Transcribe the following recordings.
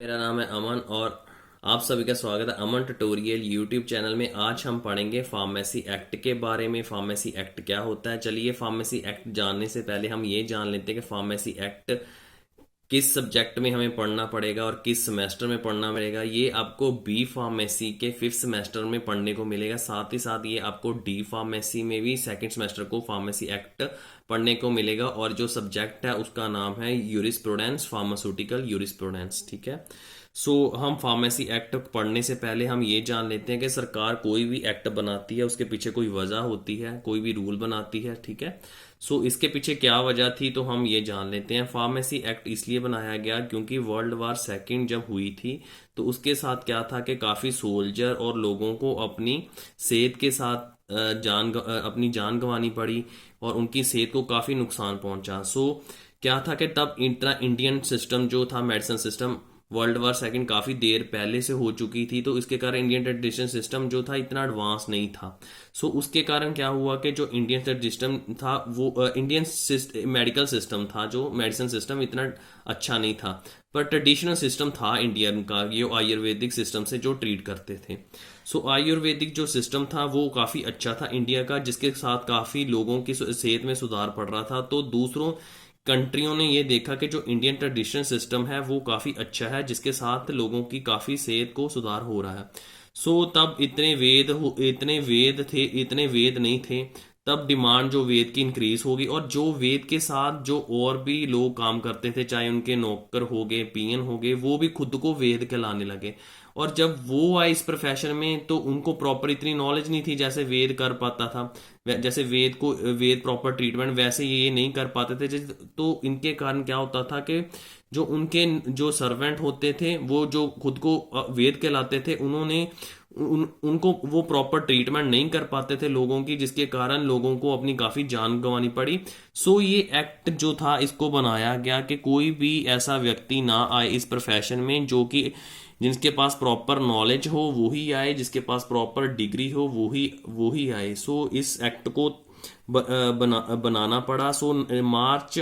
मेरा नाम है अमन और आप सभी का स्वागत है अमन ट्यूटोरियल यूट्यूब चैनल में। आज हम पढ़ेंगे फार्मेसी एक्ट के बारे में। फार्मेसी एक्ट क्या होता है, चलिए फार्मेसी एक्ट जानने से पहले हम ये जान लेते हैं कि फार्मेसी एक्ट किस सब्जेक्ट में हमें पढ़ना पड़ेगा और किस सेमेस्टर में पढ़ना पड़ेगा। ये आपको बी फार्मेसी के 5th सेमेस्टर में पढ़ने को मिलेगा। साथ ही साथ ये आपको डी फार्मेसी में भी 2nd सेमेस्टर को फार्मेसी एक्ट पढ़ने को मिलेगा और जो सब्जेक्ट है उसका नाम है यूरिस्प्रूडेंस, फार्मास्यूटिकल यूरिस्प्रूडेंस। ठीक है। हम फार्मेसी एक्ट पढ़ने से पहले हम ये जान लेते हैं कि सरकार कोई भी एक्ट बनाती है उसके पीछे कोई वजह होती है, कोई भी रूल बनाती है। ठीक है। इसके पीछे क्या वजह थी तो हम ये जान लेते हैं। फार्मेसी एक्ट इसलिए बनाया गया क्योंकि वर्ल्ड वार सेकेंड जब हुई थी तो उसके साथ क्या था कि काफ़ी सोल्जर और लोगों को अपनी सेहत के साथ अपनी जान गंवानी पड़ी और उनकी सेहत को काफ़ी नुकसान पहुंचा। क्या था कि तब इतना इंडियन सिस्टम जो था, medicine system, world war second काफ़ी देर पहले से हो चुकी थी तो इसके कारण इंडियन ट्रेडिशन सिस्टम जो था इतना एडवांस नहीं था। उसके कारण क्या हुआ कि जो इंडियन ट्रेडिशन था वो इंडियन मेडिकल सिस्टम था, जो मेडिसिन सिस्टम इतना अच्छा नहीं था, पर ट्रेडिशनल सिस्टम था इंडियन का, ये आयुर्वेदिक सिस्टम से जो ट्रीट करते थे। आयुर्वेदिक जो सिस्टम था वो काफ़ी अच्छा था इंडिया का, जिसके साथ काफ़ी लोगों की सेहत में सुधार पड़ रहा था। तो दूसरों कंट्रियों ने ये देखा कि जो इंडियन ट्रेडिशनल सिस्टम है वो काफ़ी अच्छा है, जिसके साथ लोगों की काफ़ी सेहत को सुधार हो रहा है। तब इतने वेद नहीं थे। तब डिमांड जो वेद की इंक्रीज होगी और जो वेद के साथ जो और भी लोग काम करते थे, चाहे उनके नौकर हो गए, पीएन हो गए, वो भी खुद को वेद कहलाने लगे। और जब वो आए इस प्रोफेशन में तो उनको प्रॉपर इतनी नॉलेज नहीं थी जैसे वेद कर पाता था। जैसे वेद प्रॉपर ट्रीटमेंट वैसे ये नहीं कर पाते थे। तो इनके कारण क्या होता था कि जो उनके जो सर्वेंट होते थे, वो जो खुद को वेद कहलाते थे, उनको वो प्रॉपर ट्रीटमेंट नहीं कर पाते थे लोगों की, जिसके कारण लोगों को अपनी काफी जान गंवानी पड़ी। ये एक्ट जो था इसको बनाया गया कि कोई भी ऐसा व्यक्ति ना आए इस प्रोफेशन में जो कि जिसके पास प्रॉपर नॉलेज हो वो ही आए, जिसके पास प्रॉपर डिग्री हो वो ही आए। इस एक्ट को बनाना पड़ा। मार्च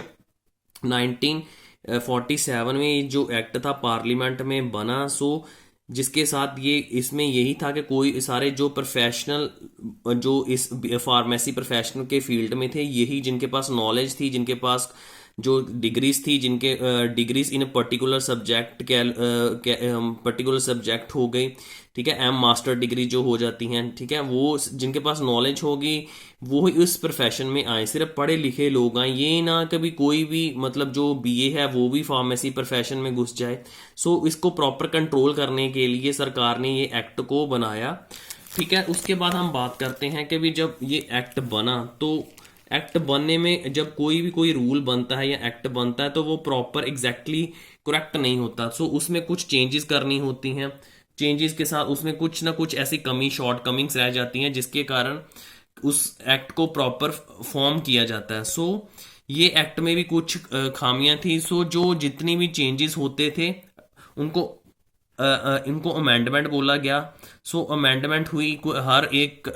1947 में ये जो एक्ट था पार्लियामेंट में बना। जिसके साथ ये इसमें यही था कि कोई सारे जो प्रोफेशनल जो इस फार्मेसी प्रोफेशनल के फील्ड में थे, यही जिनके पास नॉलेज थी, जिनके पास जो डिग्रीज थी, जिनके डिग्रीज इन पर्टिकुलर सब्जेक्ट पर्टिकुलर सब्जेक्ट हो गई। ठीक है। एम मास्टर डिग्री जो हो जाती हैं, ठीक है, वो जिनके पास नॉलेज होगी वो ही उस प्रोफेशन में आए। सिर्फ पढ़े लिखे लोग आए, ये ना कभी कोई भी मतलब जो बीए है वो भी फार्मेसी प्रोफेशन में घुस जाए। इसको प्रॉपर कंट्रोल करने के लिए सरकार ने ये एक्ट को बनाया। ठीक है। उसके बाद हम बात करते हैं कि भी जब ये एक्ट बना तो एक्ट बनने में जब कोई रूल बनता है या एक्ट बनता है तो वो प्रॉपर एग्जैक्टली करेक्ट नहीं होता। उसमें कुछ चेंजेस करनी होती हैं। चेंजेस के साथ उसमें कुछ ना कुछ ऐसी शॉर्ट कमिंग्स रह जाती हैं जिसके कारण उस एक्ट को प्रॉपर फॉर्म किया जाता है। ये एक्ट में भी कुछ खामियां थी। जो जितनी भी चेंजेस होते थे उनको इनको अमेंडमेंट बोला गया। अमेंडमेंट हुई, हर एक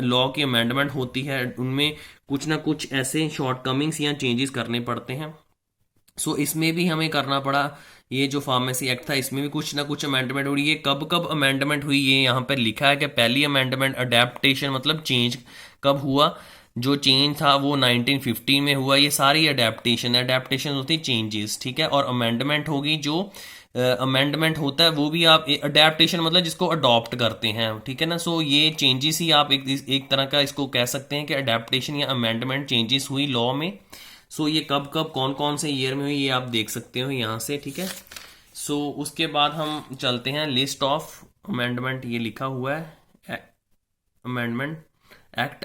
लॉ की अमेंडमेंट होती है, उनमें कुछ ना कुछ ऐसे शॉर्टकमिंग्स या चेंजेस करने पड़ते हैं। इसमें भी हमें करना पड़ा। ये जो फार्मेसी एक्ट था इसमें भी कुछ ना कुछ अमेंडमेंट हुई। ये कब कब अमेंडमेंट हुई ये यहाँ पर लिखा है कि पहली अमेंडमेंट अडेप्टेशन मतलब चेंज कब हुआ। जो चेंज था वो 1915 में हुआ। ये सारी अडेप्टेशन होती चेंजेस। ठीक है। और अमेंडमेंट होगी, जो अमेंडमेंट होता है वो भी आप अडेप्टेशन मतलब जिसको अडॉप्ट करते हैं। ठीक है ना। ये चेंजेस ही आप एक तरह का इसको कह सकते हैं कि अडेप्टेशन या अमेंडमेंट चेंजेस हुई लॉ में। ये कब कब कौन कौन से ईयर में हुई ये आप देख सकते हो यहाँ से। ठीक है। उसके बाद हम चलते हैं लिस्ट ऑफ अमेंडमेंट, ये लिखा हुआ है अमेंडमेंट एक्ट।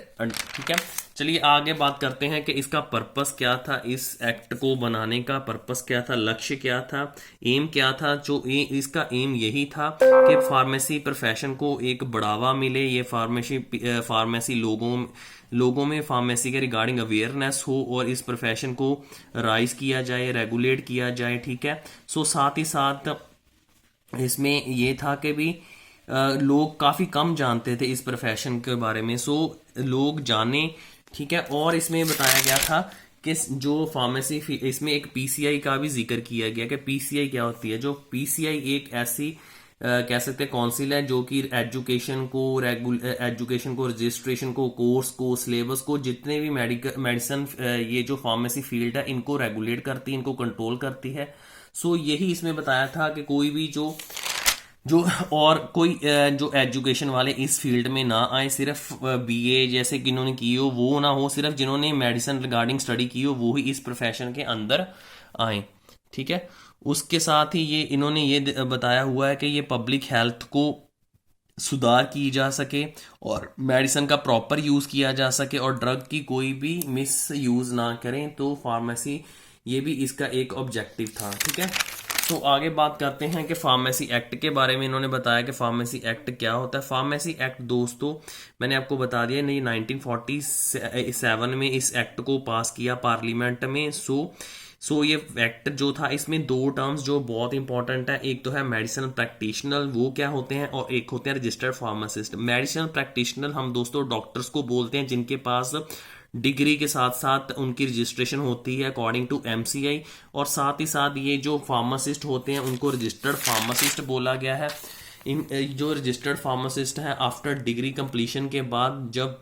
ठीक है। चलिए आगे बात करते हैं कि इसका पर्पस क्या था, इस एक्ट को बनाने का पर्पस क्या था, लक्ष्य क्या था, एम क्या था। इसका एम यही था कि फार्मेसी प्रोफेशन को एक बढ़ावा मिले, ये फार्मेसी लोगों में फार्मेसी के रिगार्डिंग अवेयरनेस हो और इस प्रोफेशन को राइज किया जाए, रेगुलेट किया जाए। ठीक है। साथ ही साथ इसमें ये था कि भी लोग काफ़ी कम जानते थे इस प्रोफेशन के बारे में। लोग जाने। ठीक है। और इसमें बताया गया था कि जो फार्मेसी इसमें एक पीसीआई का भी जिक्र किया गया कि पीसीआई क्या होती है। जो पीसीआई एक ऐसी कह सकते हैं काउंसिल है जो कि एजुकेशन को, रजिस्ट्रेशन को, कोर्स को, सिलेबस को, जितने भी मेडिसिन ये जो फार्मेसी फील्ड है इनको रेगुलेट करती है, इनको कंट्रोल करती है। सो यही इसमें बताया था कि कोई भी जो जो और कोई जो एजुकेशन वाले इस फील्ड में ना आए, सिर्फ बीए जैसे कि इन्होंने की हो वो ना हो, सिर्फ जिन्होंने मेडिसिन रिगार्डिंग स्टडी की हो वो ही इस प्रोफेशन के अंदर आए। ठीक है। उसके साथ ही ये इन्होंने ये बताया हुआ है कि ये पब्लिक हेल्थ को सुधार की जा सके और मेडिसिन का प्रॉपर यूज किया जा सके और ड्रग की कोई भी मिस यूज ना करें। तो फार्मेसी ये भी इसका एक ऑब्जेक्टिव था। ठीक है। तो आगे बात करते हैं कि फार्मेसी एक्ट के बारे में। इन्होंने बताया कि फार्मेसी एक्ट क्या होता है। फार्मेसी एक्ट दोस्तों मैंने आपको बता दिया नहीं, 1947 में इस एक्ट को पास किया पार्लियामेंट में। सो ये एक्ट जो था इसमें दो टर्म्स जो बहुत इंपॉर्टेंट है, एक तो है मेडिसिनल प्रैक्टिशनर, वो क्या होते हैं, और एक होते हैं रजिस्टर्ड फार्मासिस्ट। मेडिसिनल प्रैक्टिशनर हम दोस्तों डॉक्टर्स को बोलते हैं जिनके पास डिग्री के साथ साथ उनकी रजिस्ट्रेशन होती है अकॉर्डिंग टू एमसीआई, और साथ ही साथ ये जो फार्मासिस्ट होते हैं उनको रजिस्टर्ड फार्मासिस्ट बोला गया है। इन जो रजिस्टर्ड फार्मासिस्ट है आफ्टर डिग्री कंप्लीशन के बाद जब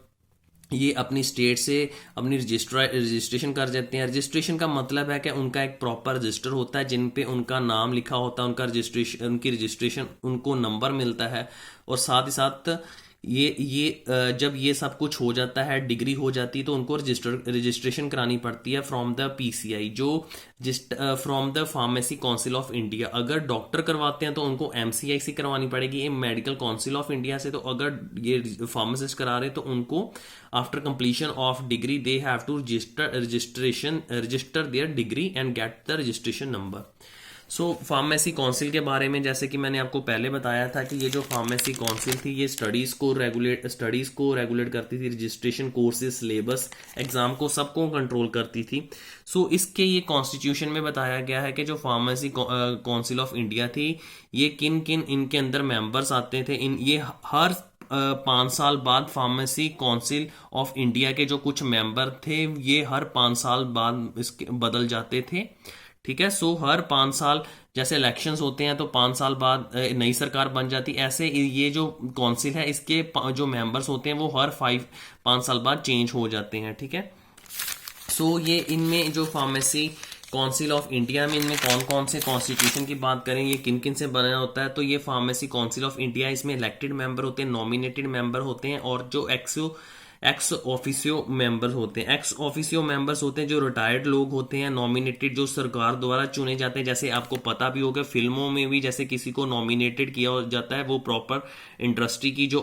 ये अपनी स्टेट से अपनी रजिस्ट्रेशन कर जाते हैं। रजिस्ट्रेशन का मतलब है कि उनका एक प्रॉपर रजिस्टर होता है जिन पे उनका नाम लिखा होता है, उनका रजिस्ट्रेशन, उनकी रजिस्ट्रेशन, उनको नंबर मिलता है। और साथ ही साथ जब ये सब कुछ हो जाता है, डिग्री हो जाती है, तो उनको रजिस्ट्रेशन करानी पड़ती है फ्रॉम द पीसीआई, जो from the pharmacy council of India. अगर डॉक्टर करवाते हैं तो उनको एमसीआई से करवानी पड़ेगी, मेडिकल काउंसिल ऑफ इंडिया से। तो अगर ये फार्मासिस्ट करा रहे तो उनको after completion of degree they have to register their degree and get the registration number. So pharmacy council के बारे में जैसे कि मैंने आपको पहले बताया था कि ये जो फार्मेसी काउंसिल थी ये स्टडीज को रेगुलेट करती थी, रजिस्ट्रेशन, कोर्सेज, सिलेबस, एग्जाम को, सबको कंट्रोल करती थी। सो इसके ये कॉन्स्टिट्यूशन में बताया गया है कि जो फार्मेसी काउंसिल ऑफ इंडिया थी ये किन किन इनके अंदर मेंबर्स आते थे। ये हर 5 साल बाद फार्मेसी काउंसिल ऑफ इंडिया के जो कुछ मेंबर थे ये हर 5 साल बाद इसके बदल जाते थे। ठीक है। सो हर 5 साल जैसे इलेक्शंस होते हैं तो 5 साल बाद नई सरकार बन जाती, ऐसे ये जो काउंसिल है इसके जो मेंबर्स होते हैं वो हर 5 साल बाद चेंज हो जाते हैं। ठीक है। सो ये इनमें जो फार्मेसी काउंसिल ऑफ इंडिया में इनमें कौन कौन से कॉन्स्टिट्यूशन की बात करें, ये किन किन से बना होता है, तो ये फार्मेसी काउंसिल ऑफ इंडिया इसमें इलेक्टेड मेंबर होते हैं, नॉमिनेटेड मेंबर होते हैं, और जो एक्स ऑफिसियो मेंबर्स होते हैं। एक्स ऑफिसियो मेंबर्स होते हैं जो रिटायर्ड लोग होते हैं। नॉमिनेटेड जो सरकार द्वारा चुने जाते हैं, जैसे आपको पता भी होगा फिल्मों में भी जैसे किसी को नॉमिनेटेड किया जाता है वो प्रॉपर इंडस्ट्री की जो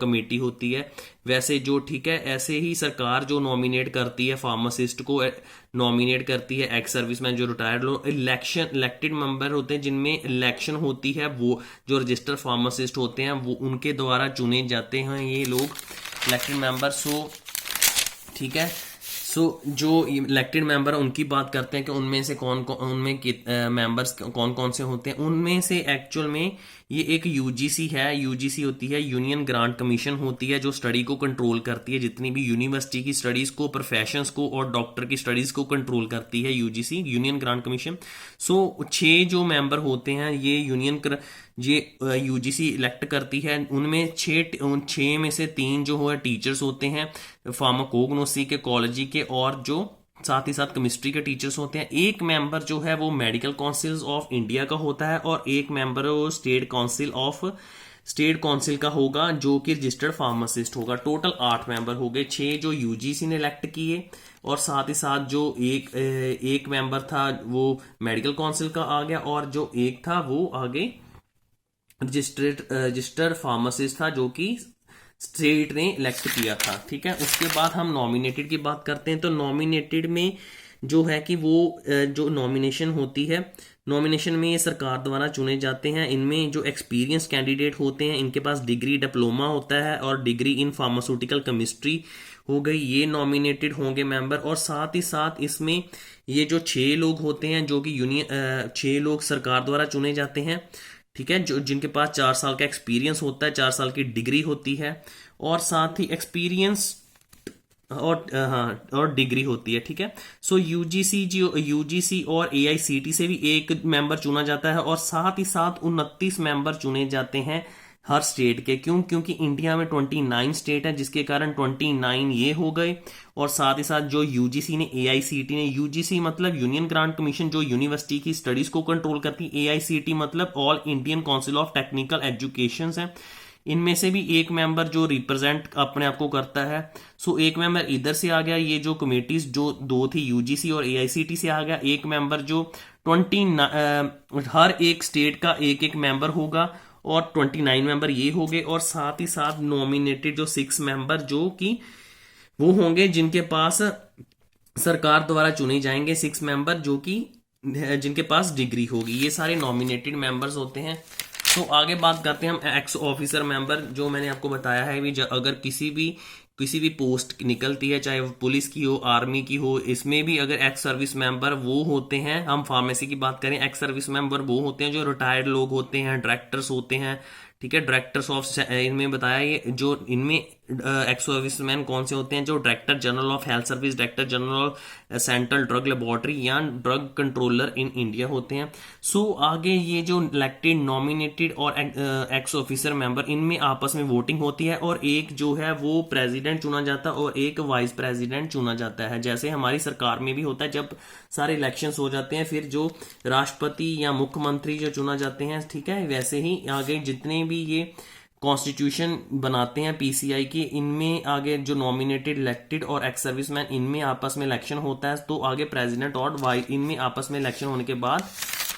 कमेटी होती है वैसे जो, ठीक है, ऐसे ही सरकार जो नॉमिनेट करती है फार्मासिस्ट को, नॉमिनेट करती है एक्स सर्विसमैन जो रिटायर्ड लोग। इलेक्टेड मेंबर होते हैं जिनमें इलेक्शन होती है, वो जो रजिस्टर्ड फार्मासिस्ट होते हैं वो उनके द्वारा चुने जाते हैं ये लोग इलेक्टेड मेंबर। सो ठीक है। सो जो इलेक्टेड मेंबर है उनकी बात करते हैं कि उनमें से उनमें मेंबर्स कौन कौन से होते हैं। उनमें से एक्चुअल में ये एक यूजीसी है, यूजीसी होती है यूनियन ग्रांट कमीशन होती है जो स्टडी को कंट्रोल करती है, जितनी भी यूनिवर्सिटी की स्टडीज को, प्रोफेशंस को और डॉक्टर की स्टडीज को कंट्रोल करती है यूजीसी, यूनियन ग्रांट कमीशन। सो 6 जो मेंबर होते हैं ये यूजीसी इलेक्ट करती है। उनमें 6 में से 3 जो है टीचर्स होते हैं फार्माकोग्नोसी के, कॉलेजी के, और जो साथ ही साथ केमिस्ट्री के टीचर्स होते हैं। एक मेंबर जो है वो मेडिकल काउंसिल ऑफ इंडिया का होता है और एक मेंबर वो स्टेट काउंसिल का होगा जो कि रजिस्टर्ड फार्मासिस्ट होगा। टोटल 8 मेंबर हो गए, 6 जो यूजीसी ने इलेक्ट किए और साथ ही साथ जो एक मेंबर था वो मेडिकल काउंसिल का आ गया और जो एक था वो आगे रजिस्टर्ड फार्मासिस्ट था जो कि स्टेट ने इलेक्ट किया था। ठीक है। उसके बाद हम नॉमिनेटेड की बात करते हैं। तो नॉमिनेटेड में जो है कि वो जो नॉमिनेशन होती है, नॉमिनेशन में ये सरकार द्वारा चुने जाते हैं। इनमें जो एक्सपीरियंस कैंडिडेट होते हैं इनके पास डिग्री, डिप्लोमा होता है और डिग्री इन फार्मास्यूटिकल केमिस्ट्री हो गई, ये नॉमिनेटेड होंगे मेंबर। और साथ ही साथ इसमें ये जो 6 लोग होते हैं जो कि 6 लोग सरकार द्वारा चुने जाते हैं। ठीक है। जो जिनके पास 4 साल का एक्सपीरियंस होता है, 4 साल की डिग्री होती है और साथ ही एक्सपीरियंस हाँ, और डिग्री होती है, ठीक है। सो यूजीसी, जो यूजीसी और एआईसीटी से भी एक मेंबर चुना जाता है, और साथ ही साथ 29 मेंबर चुने जाते हैं हर स्टेट के। क्यों? क्योंकि इंडिया में 29 स्टेट है, जिसके कारण 29 ये हो गए। और साथ ही साथ जो यूजीसी ने, एआईसीटी ने, यूजीसी मतलब यूनियन ग्रांट कमीशन, जो यूनिवर्सिटी की स्टडीज को कंट्रोल करती है, एआईसीटी मतलब all Indian council of technical education है। इनमें से भी एक मेंबर जो रिप्रेजेंट अपने आप को करता है। सो एक मेंबर इधर से आ गया, ये जो कमेटीज जो दो थी यूजीसी और एआईसीटी से आ गया। एक मेंबर जो हर एक स्टेट का एक एक मेंबर होगा, और 29 मेंबर ये हो गए। और साथ ही साथ नॉमिनेटेड जो 6 मेंबर जो कि वो होंगे जिनके पास सरकार द्वारा चुने जाएंगे, 6 मेंबर जो कि जिनके पास डिग्री होगी। ये सारे नॉमिनेटेड मेंबर्स होते हैं। तो आगे बात करते हैं हम एक्स ऑफिसर मेंबर। जो मैंने आपको बताया है भी, अगर किसी भी पोस्ट निकलती है, चाहे वो पुलिस की हो, आर्मी की हो, इसमें भी अगर एक्स सर्विस मेंबर वो होते हैं। हम फार्मेसी की बात करें, एक्स सर्विस मेंबर वो होते हैं जो रिटायर्ड लोग होते हैं, डायरेक्टर्स होते हैं, ठीक है। डायरेक्टर्स ऑफ, इनमें बताया ये जो इनमें एक्स सर्विसमैन कौन से होते हैं, जो director general of health service, director general of central drug laboratory या ड्रग कंट्रोलर इन इंडिया होते हैं। सो आगे ये जो इलेक्टेड, नॉमिनेटेड और एक्स ऑफिसर मेंबर, इनमें आपस में वोटिंग होती है, और एक जो है वो प्रेसिडेंट चुना जाता है और एक वाइस प्रेसिडेंट चुना जाता है। जैसे हमारी सरकार में भी होता है, जब सारे इलेक्शंस हो जाते हैं फिर जो राष्ट्रपति या मुख्यमंत्री जो चुना जाते हैं, ठीक है। वैसे ही आगे जितने भी ये कॉन्स्टिट्यूशन बनाते हैं पीसीआई के, इनमें आगे जो नॉमिनेटेड, इलेक्टेड और एक्स सर्विसमैन, इनमें आपस में इलेक्शन होता है। तो आगे प्रेसिडेंट और वाइस, इनमें आपस में इलेक्शन होने के बाद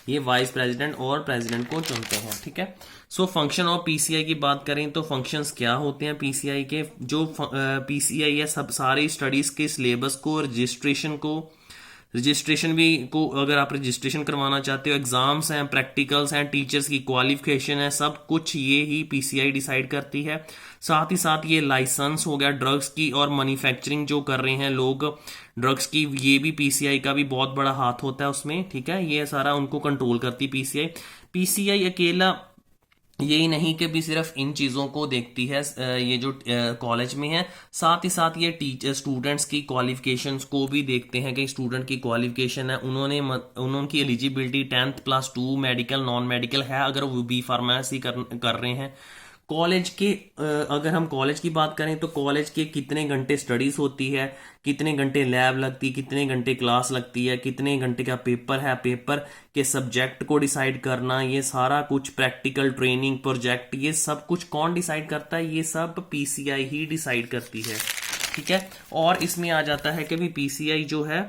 ये वाइस प्रेसिडेंट और प्रेसिडेंट को चुनते हैं, ठीक है। सो फंक्शन ऑफ पीसीआई की बात करें तो फंक्शंस क्या होते हैं पीसीआई के। जो पीसीआई है, सब सारी स्टडीज के सिलेबस को, रजिस्ट्रेशन भी को, अगर आप रजिस्ट्रेशन करवाना चाहते हो, एग्जाम्स हैं, प्रैक्टिकल्स हैं, टीचर्स की क्वालिफिकेशन है, सब कुछ ये ही पीसीआई डिसाइड करती है। साथ ही साथ ये लाइसेंस हो गया ड्रग्स की, और मैन्युफैक्चरिंग जो कर रहे हैं लोग ड्रग्स की, ये भी पीसीआई का भी बहुत बड़ा हाथ होता है उसमें, ठीक है। ये सारा उनको कंट्रोल करती है पीसीआई। पीसीआई अकेला यही नहीं कि भी सिर्फ इन चीज़ों को देखती है, ये जो कॉलेज में है, साथ ही साथ ये टीचर स्टूडेंट्स की क्वालिफिकेशंस को भी देखते हैं कि स्टूडेंट की क्वालिफिकेशन है, उनकी एलिजिबिलिटी 10+2 मेडिकल, नॉन मेडिकल है, अगर वो बी फार्मेसी कर रहे हैं। कॉलेज के अगर हम कॉलेज की बात करें तो कॉलेज के कितने घंटे स्टडीज होती है, कितने घंटे लैब लगती है, कितने घंटे क्लास लगती है, कितने घंटे का पेपर है, पेपर के सब्जेक्ट को डिसाइड करना, ये सारा कुछ, प्रैक्टिकल ट्रेनिंग, प्रोजेक्ट, ये सब कुछ कौन डिसाइड करता है? ये सब पीसीआई ही डिसाइड करती है, ठीक है। और इसमें आ जाता है कि भी पीसीआई जो है,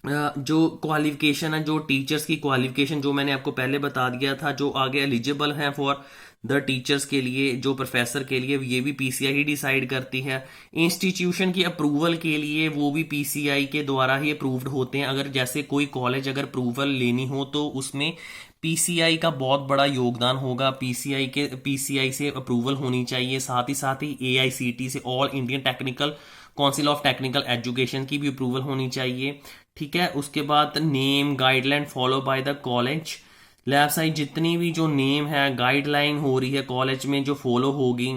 जो क्वालिफिकेशन है, जो टीचर्स की क्वालिफिकेशन जो मैंने आपको पहले बता दिया था, जो आगे एलिजिबल हैं फॉर द टीचर्स के लिए, जो प्रोफेसर के लिए, ये भी पीसीआई ही डिसाइड करती है। इंस्टीट्यूशन की अप्रूवल के लिए वो भी पीसीआई के द्वारा ही अप्रूव्ड होते हैं। अगर जैसे कोई कॉलेज अगर अप्रूवल लेनी हो तो उसमें पीसीआई का बहुत बड़ा योगदान होगा। पीसीआई से अप्रूवल होनी चाहिए। साथ ही एआईसीटी से, all Indian technical council of technical education की भी अप्रूवल होनी चाहिए, ठीक है। उसके बाद name guideline follow by the college, lab side जितनी भी जो नेम है, गाइडलाइन हो रही है कॉलेज में जो फॉलो होगी,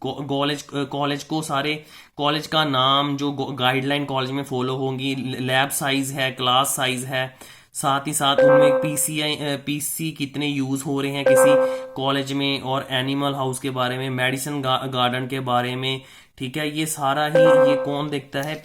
कॉलेज को सारे कॉलेज का नाम, जो गाइडलाइन कॉलेज में फॉलो होगी, लैब साइज है, क्लास साइज है, साथ ही साथ उनमें पीसी कितने यूज हो रहे हैं किसी कॉलेज में, और एनिमल हाउस के बारे में, मेडिसिन गार्डन के बारे में, ठीक है। ये सारा ही ये कौन देखता है?